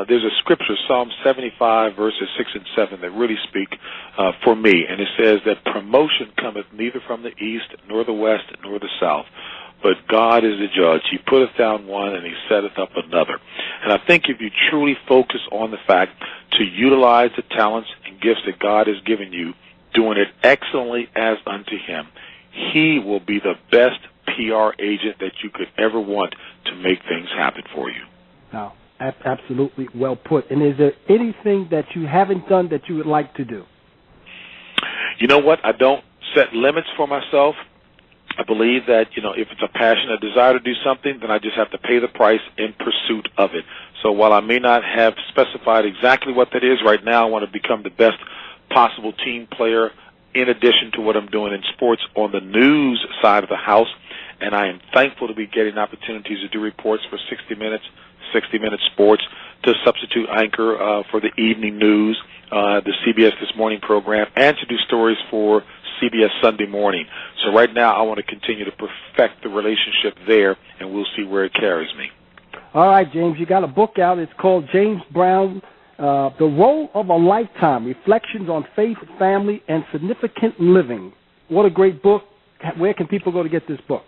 There's a scripture, Psalm 75, verses 6 and 7, that really speak for me. And it says that promotion cometh neither from the east, nor the west, nor the south. But God is the judge. He putteth down one, and he setteth up another. And I think if you truly focus on the fact to utilize the talents and gifts that God has given you, doing it excellently as unto him, he will be the best PR agent that you could ever want to make things happen for you. No, absolutely well put. And is there anything that you haven't done that you would like to do? You know what? I don't set limits for myself. I believe that, if it's a passion, a desire to do something, then I just have to pay the price in pursuit of it. So while I may not have specified exactly what that is, right now I want to become the best possible team player in addition to what I'm doing in sports on the news side of the house. And I am thankful to be getting opportunities to do reports for 60 Minutes, 60 Minutes Sports, to substitute anchor for the evening news, the CBS This Morning program, and to do stories for CBS Sunday Morning. So right now I want to continue to perfect the relationship there, and we'll see where it carries me. All right, James, you got a book out. It's called James Brown, The Role of a Lifetime, Reflections on Faith, Family, and Significant Living. What a great book. Where can people go to get this book?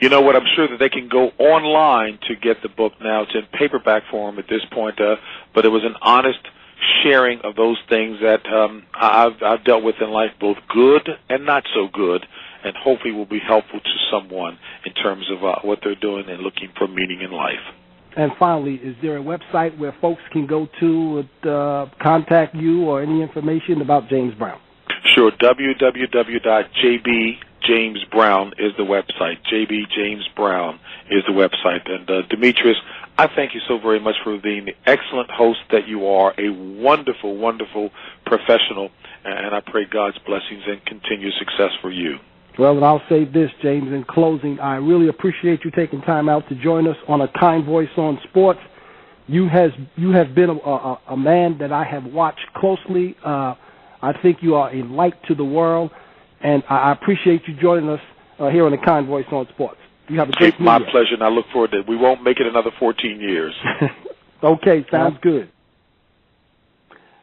You know what? I'm sure that they can go online to get the book now. It's in paperback form at this point, but it was an honest sharing of those things that I've dealt with in life, both good and not so good, and hopefully will be helpful to someone in terms of what they're doing and looking for meaning in life. And finally, is there a website where folks can go to contact you or any information about James Brown? Sure, www.jbjamesbrown is the website. jbjamesbrown is the website. And Demetrius, I thank you so very much for being the excellent host that you are, a wonderful, wonderful professional, and I pray God's blessings and continued success for you. Well, and I'll say this, James, in closing, I really appreciate you taking time out to join us on A Kind Voice on Sports. You have been a man that I have watched closely. I think you are a light to the world, and I appreciate you joining us here on A Kind Voice on Sports. You have a great It's my pleasure, and I look forward to it. We won't make it another 14 years. Okay, sounds good.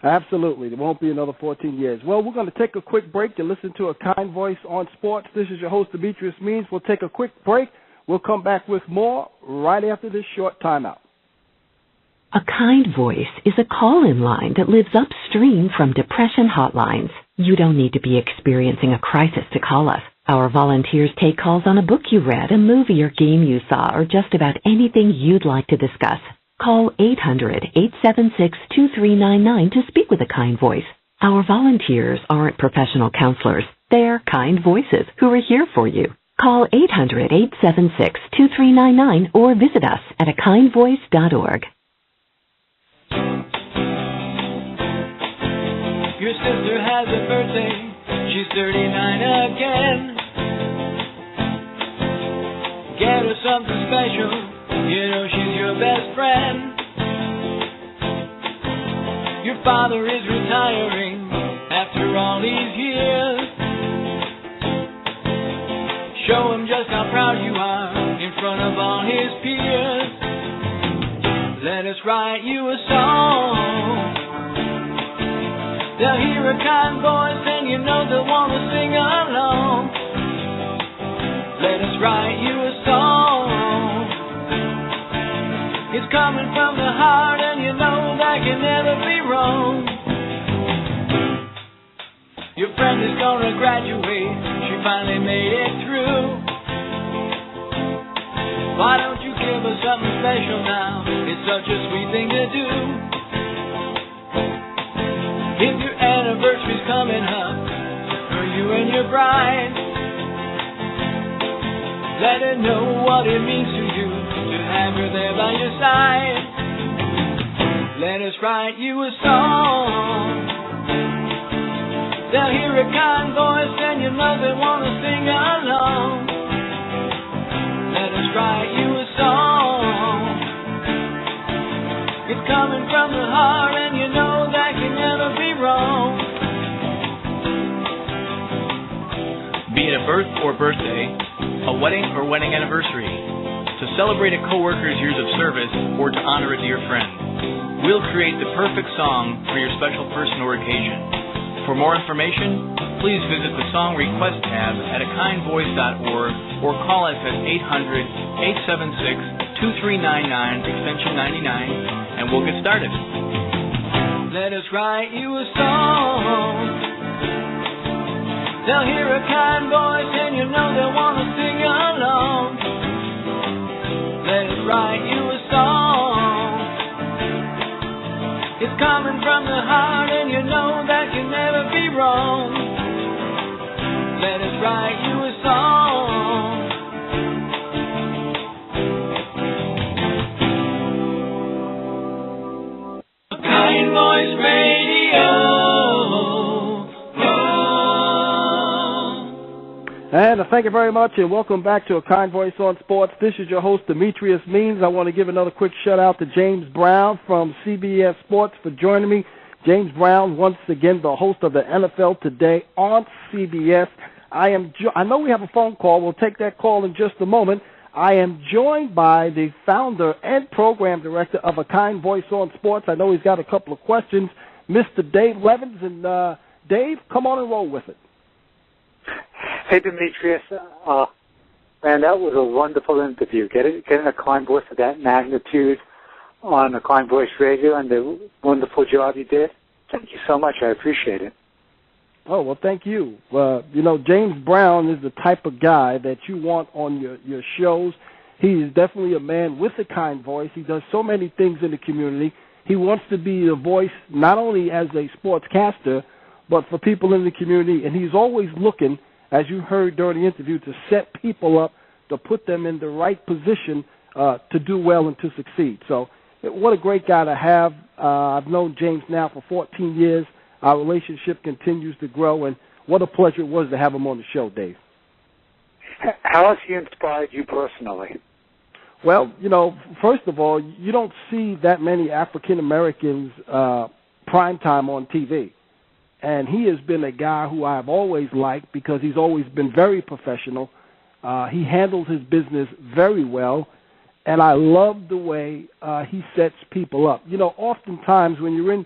Absolutely. There won't be another 14 years. Well, we're going to take a quick break to listen to A Kind Voice on Sports. This is your host, Demetrius Means. We'll take a quick break. We'll come back with more right after this short timeout. A Kind Voice is a call-in line that lives upstream from depression hotlines. You don't need to be experiencing a crisis to call us. Our volunteers take calls on a book you read, a movie or game you saw, or just about anything you'd like to discuss. Call 800-876-2399 to speak with A Kind Voice. Our volunteers aren't professional counselors. They're kind voices who are here for you. Call 800-876-2399 or visit us at akindvoice.org. Your sister has a birthday. She's 39 again. Get her something special. You know she's your best friend. Your father is retiring after all these years. Show him just how proud you are in front of all his peers. Let us write you a song. They'll hear a kind voice and you know they'll want to sing along. Let us write you a song. It's coming from the heart and you know that can never be wrong. Your friend is gonna graduate, she finally made it through. Why don't you give her something special now? It's such a sweet thing to do. If your anniversary's coming up for you and your bride, let her know what it means to you to have her there by your side. Let us write you a song. They'll hear a kind voice and you know they want to sing along. Let us write you a song. It's coming from the heart and you know that can never be wrong. Be it a birth or birthday, a wedding or wedding anniversary, to celebrate a coworker's years of service or to honor a dear friend, we'll create the perfect song for your special person or occasion. For more information, please visit the Song Request tab at akindvoice.org or call us at 800-876-2399 extension 99 and we'll get started. Let us write you a song. They'll hear a kind voice and you know they'll want to sing along. Let us write you a song. It's coming from the heart and you know that can never be wrong. Let us write you a song. A Kind Voice Radio. And thank you very much, and welcome back to A Kind Voice on Sports. This is your host, Demetrius Means. I want to give another quick shout-out to James Brown from CBS Sports for joining me. James Brown, once again, the host of the NFL Today on CBS. I know we have a phone call. We'll take that call in just a moment. I am joined by the founder and program director of A Kind Voice on Sports. I know he's got a couple of questions, Mr. Dave Levins. And, Dave, come on and roll with it. Hey, Demetrius. Man, that was a wonderful interview. Getting a kind voice of that magnitude on the Kind Voice Radio and the wonderful job you did. Thank you so much. I appreciate it. Oh, well, thank you. James Brown is the type of guy that you want on your shows. He is definitely a man with a kind voice. He does so many things in the community. He wants to be a voice not only as a sportscaster, but for people in the community. And he's always looking, as you heard during the interview, to set people up, to put them in the right position to do well and to succeed. So what a great guy to have. I've known James now for 14 years. Our relationship continues to grow, and what a pleasure it was to have him on the show, Dave. How has he inspired you personally? Well, first of all, you don't see that many African Americans prime time on TV. And he has been a guy who I've always liked because he's always been very professional. He handles his business very well, and I love the way he sets people up. Oftentimes when you're in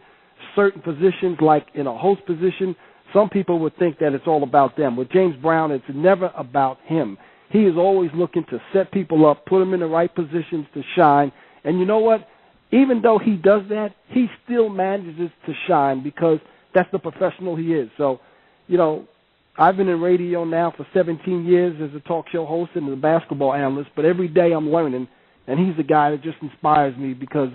certain positions, like in a host position, some people would think that it's all about them. With James Brown, it's never about him. He is always looking to set people up, put them in the right positions to shine. And you know what? Even though he does that, he still manages to shine because that's the professional he is. So, I've been in radio now for 17 years as a talk show host and a basketball analyst, but every day I'm learning, and he's a guy that just inspires me because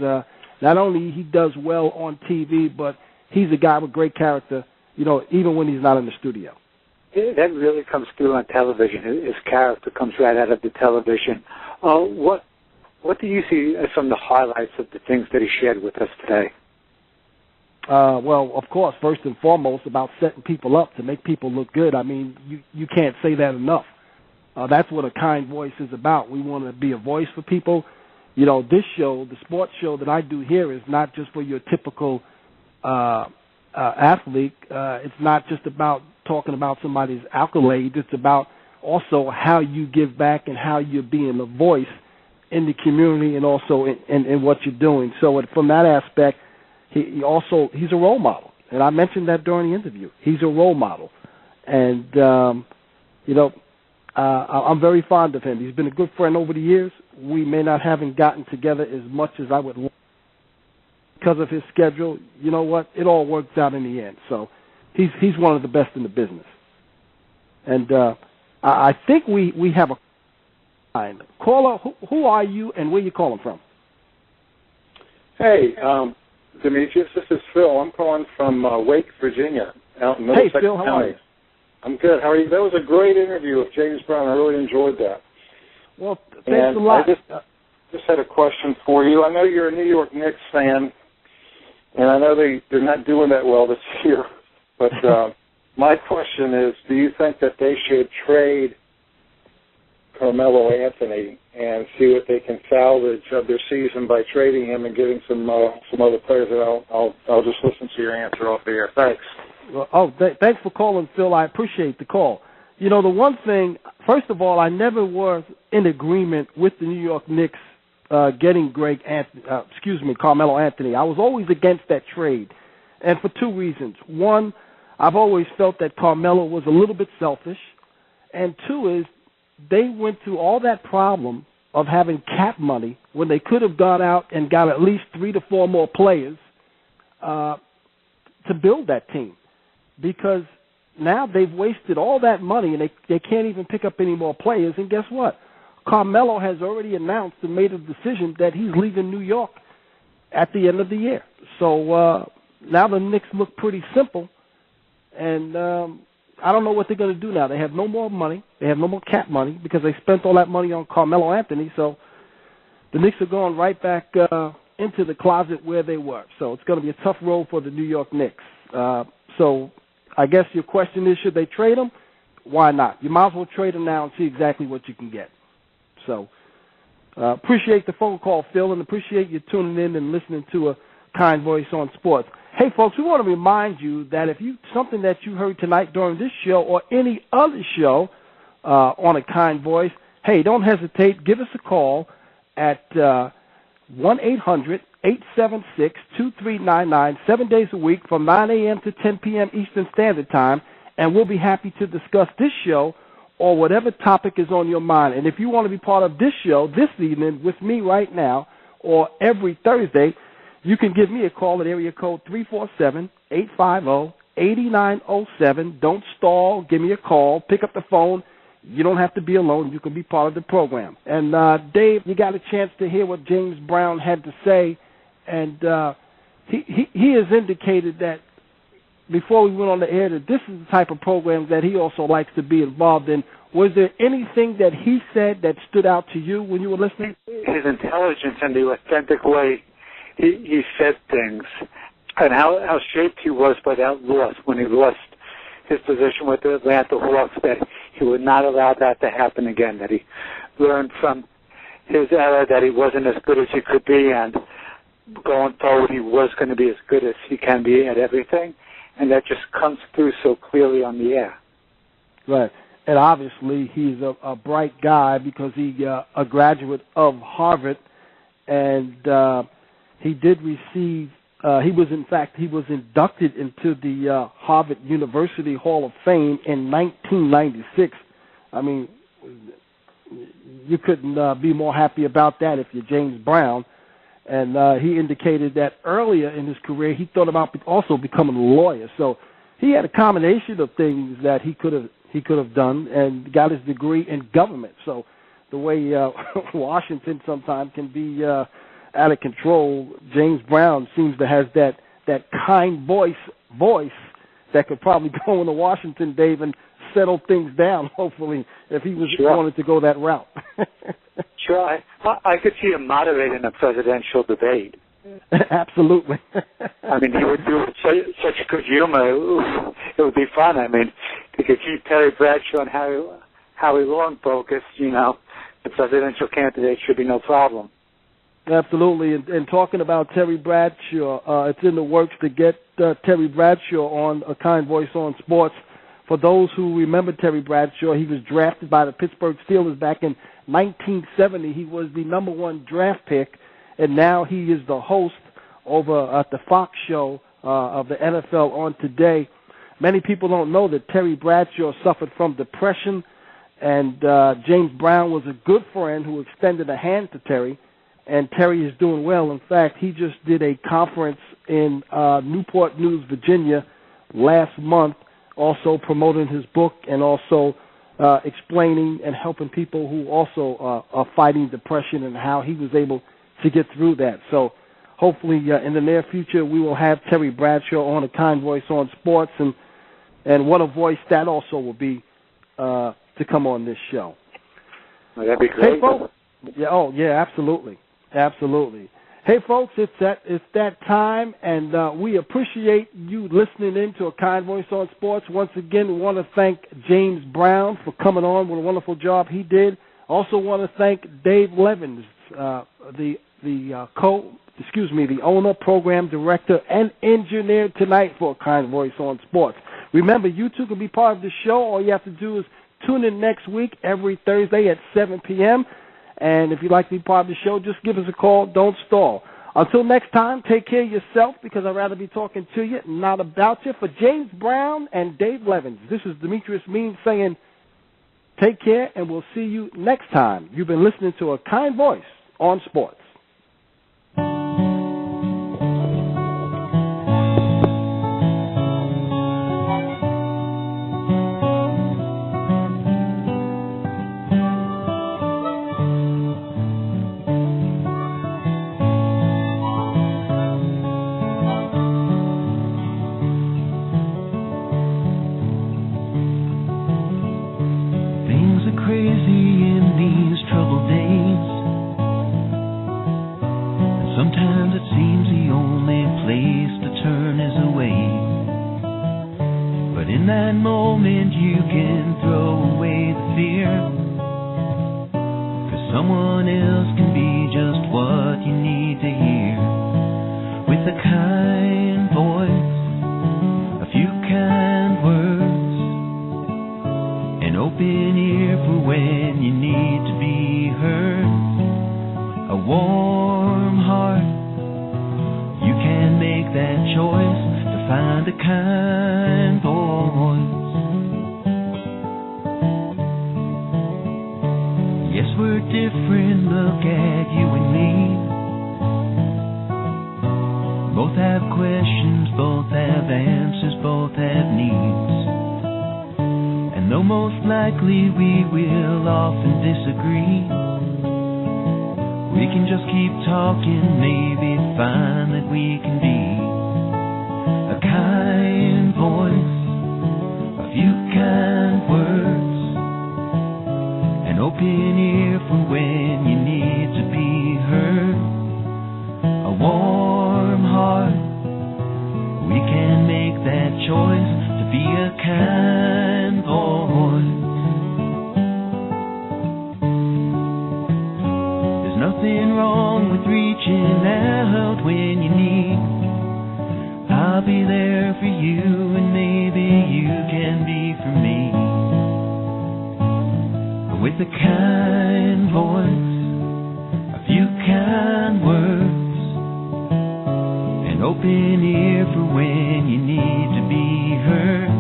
not only he does well on TV, but he's a guy with great character, even when he's not in the studio. That really comes through on television. His character comes right out of the television. What do you see as some of the highlights of the things that he shared with us today? Well, of course, first and foremost, about setting people up to make people look good. I mean, you can't say that enough. That's what a kind voice is about. We want to be a voice for people. This show, the sports show that I do here, is not just for your typical athlete. It's not just about talking about somebody's accolades. It's about also how you give back and how you're being a voice in the community and also in what you're doing. So from that aspect, he's a role model. And I mentioned that during the interview. He's a role model. And, I'm very fond of him. He's been a good friend over the years. We may not have gotten together as much as I would like because of his schedule. You know what? It all works out in the end. So he's one of the best in the business. And I think we have a line. Caller, who are you and where you calling from? Hey, Demetrius, this is Phil. I'm calling from Wake, Virginia, out in Middlesex Phil, how County. are you? I'm good. How are you? That was a great interview with James Brown. I really enjoyed that. Well, thanks a lot. I just had a question for you. I know you're a New York Knicks fan, and I know they're not doing that well this year. But my question is, do you think that they should trade Carmelo Anthony and see what they can salvage of their season by trading him and getting some other players? And I'll just listen to your answer off the air. Thanks. Thanks for calling, Phil. I appreciate the call. The one thing, first of all, I never was in agreement with the New York Knicks getting Carmelo Anthony. I was always against that trade, and for two reasons. One, I've always felt that Carmelo was a little bit selfish, and two is they went through all that problem of having cap money when they could have gone out and got at least 3 to 4 more players to build that team. Because now they've wasted all that money and they can't even pick up any more players. And guess what? Carmelo has already announced and made a decision that he's leaving New York at the end of the year. So now the Knicks look pretty simple. And I don't know what they're going to do now. They have no more money. They have no more cap money because they spent all that money on Carmelo Anthony. So the Knicks are going right back into the closet where they were. So it's going to be a tough road for the New York Knicks. So I guess your question is, should they trade him? Why not? You might as well trade him now and see exactly what you can get. So appreciate the phone call, Phil, and appreciate you tuning in and listening to a kind voice on sports. Hey, folks, we want to remind you that if something that you heard tonight during this show or any other show on a kind voice, hey, don't hesitate. Give us a call at 1-800-876-2399, 7 days a week from 9 a.m. to 10 p.m. Eastern Standard Time, and we'll be happy to discuss this show or whatever topic is on your mind. And if you want to be part of this show this evening with me right now, or every Thursday, you can give me a call at area code 347-850-8907. Don't stall. Give me a call. Pick up the phone. You don't have to be alone. You can be part of the program. And, Dave, you got a chance to hear what James Brown had to say, and he has indicated that before we went on the air that this is the type of program that he also likes to be involved in. Was there anything that he said that stood out to you when you were listening? His intelligence and the authentic way he said things, and how shaped he was by that loss when he lost his position with the Atlanta Hawks, that he would not allow that to happen again, that he learned from his error that he wasn't as good as he could be, and going forward he was going to be as good as he can be at everything, and that just comes through so clearly on the air. Right. And obviously he's a bright guy because he's a graduate of Harvard, and he did receive, he was inducted into the Harvard University Hall of Fame in 1996. I mean, you couldn't be more happy about that if you're James Brown. And he indicated that earlier in his career he thought about also becoming a lawyer. So he had a combination of things that he could have done, and got his degree in government. So the way Washington sometimes can be out of control, James Brown seems to have that kind voice that could probably go into Washington, Dave, and settle things down, hopefully, if he wanted to go that route. Sure. I could see him moderating a presidential debate. Absolutely. I mean, he would do such good humor. It would be fun. I mean, he could keep Terry Bradshaw and Howie Long focused, the presidential candidate should be no problem. Absolutely. And talking about Terry Bradshaw, it's in the works to get Terry Bradshaw on A Kind Voice on Sports. For those who remember Terry Bradshaw, he was drafted by the Pittsburgh Steelers back in 1970. He was the number 1 draft pick, and now he is the host over at the Fox show of the NFL on Today. Many people don't know that Terry Bradshaw suffered from depression, and James Brown was a good friend who extended a hand to Terry, and Terry is doing well. In fact, he just did a conference in Newport News, Virginia last month, also promoting his book and also explaining and helping people who also are fighting depression and how he was able to get through that. So hopefully in the near future we will have Terry Bradshaw on A Kind Voice on Sports, and what a voice that also will be to come on this show. Well, that'd be great. Hey, folks. Yeah, absolutely. Hey, folks, it's that time, and we appreciate you listening in to A Kind Voice on Sports. Once again, we want to thank James Brown for coming on. What a wonderful job he did. Also want to thank Dave Levins, the owner, program director, and engineer tonight for A Kind Voice on Sports. Remember, you too can be part of the show. All you have to do is tune in next week every Thursday at 7 p.m., and if you'd like to be part of the show, just give us a call. Don't stall. Until next time, take care of yourself, because I'd rather be talking to you, not about you. For James Brown and Dave Levins, this is Demetrius Means saying take care, and we'll see you next time. You've been listening to A Kind Voice on Sports. Yes, we're different, look at you and me. answers, both have needs. And though most likely we will often disagree, we can just keep talking, maybe find that we can be a kind voice, a few kind words, an open ear for when you need to be heard, a warm heart. We can make that choice to be a kind voice. There's nothing wrong with reaching out when you need. I'll be there for you, and maybe you can be for me. With a kind voice, a few kind words, an open ear for when you need to be heard,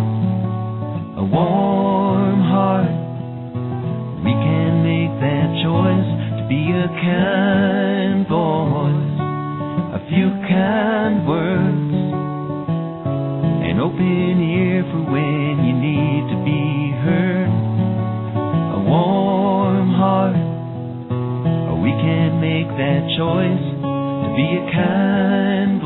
a warm heart. We can make that choice to be a kind voice, a few kind words, an open ear for when you need to be heard, a warm heart. We can make that choice to be a kind